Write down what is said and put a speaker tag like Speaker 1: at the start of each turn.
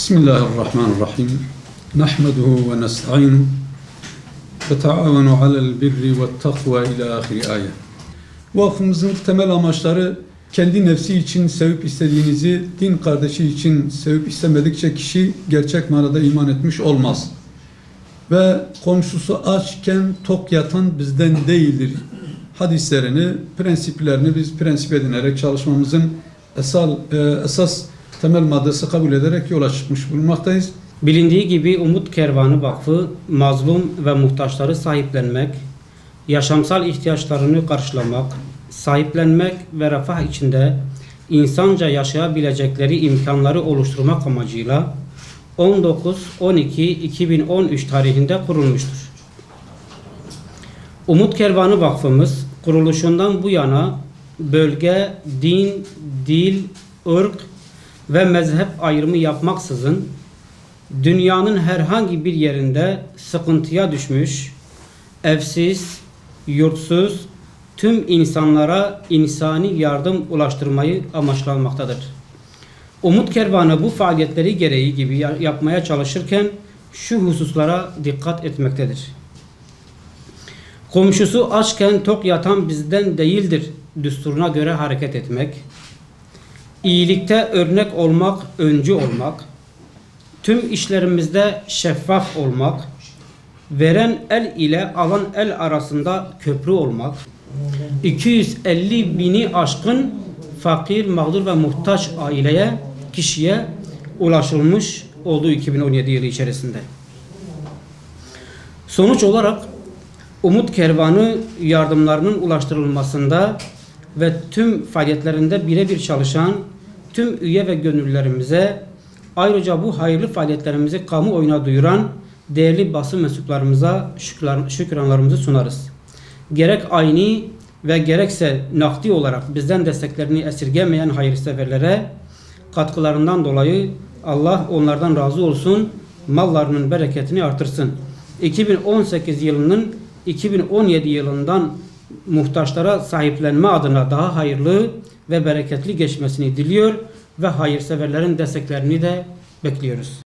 Speaker 1: Bismillahirrahmanirrahim. Nahmeduhu ve nesta'inu ve ta'avenu alel birri ve takva ila ahiri ayet. Vakfımızın temel amaçları kendi nefsi için sevip istediğinizi din kardeşi için sevip istemedikçe kişi gerçek manada iman etmiş olmaz. Ve komşusu açken tok yatan bizden değildir hadislerini, prensiplerini biz prensip edinerek çalışmamızın esas temel maddesi kabul ederek yola çıkmış bulunmaktayız.
Speaker 2: Bilindiği gibi Umut Kervanı Vakfı, mazlum ve muhtaçları sahiplenmek, yaşamsal ihtiyaçlarını karşılamak, sahiplenmek ve refah içinde insanca yaşayabilecekleri imkanları oluşturmak amacıyla 19-12-2013 tarihinde kurulmuştur. Umut Kervanı Vakfımız kuruluşundan bu yana bölge, din, dil, ırk ve mezhep ayrımı yapmaksızın dünyanın herhangi bir yerinde sıkıntıya düşmüş, evsiz, yurtsuz tüm insanlara insani yardım ulaştırmayı amaçlanmaktadır. Umut Kervanı bu faaliyetleri gereği gibi yapmaya çalışırken şu hususlara dikkat etmektedir. Komşusu açken tok yatan bizden değildir düsturuna göre hareket etmek, iyilikte örnek olmak, öncü olmak, tüm işlerimizde şeffaf olmak, veren el ile alan el arasında köprü olmak, 250 bini aşkın fakir, mağdur ve muhtaç aileye, kişiye ulaşılmış olduğu 2017 yılı içerisinde. Sonuç olarak Umut Kervanı yardımlarının ulaştırılmasında ve tüm faaliyetlerinde birebir çalışan tüm üye ve gönüllülerimize, ayrıca bu hayırlı faaliyetlerimizi kamuoyuna duyuran değerli basın mensuplarımıza şükranlarımızı sunarız. Gerek ayni ve gerekse nakdi olarak bizden desteklerini esirgemeyen hayırseverlere katkılarından dolayı Allah onlardan razı olsun, mallarının bereketini artırsın. 2018 yılının 2017 yılından muhtaçlara sahiplenme adına daha hayırlı ve bereketli geçmesini diliyor ve hayırseverlerin desteklerini de bekliyoruz.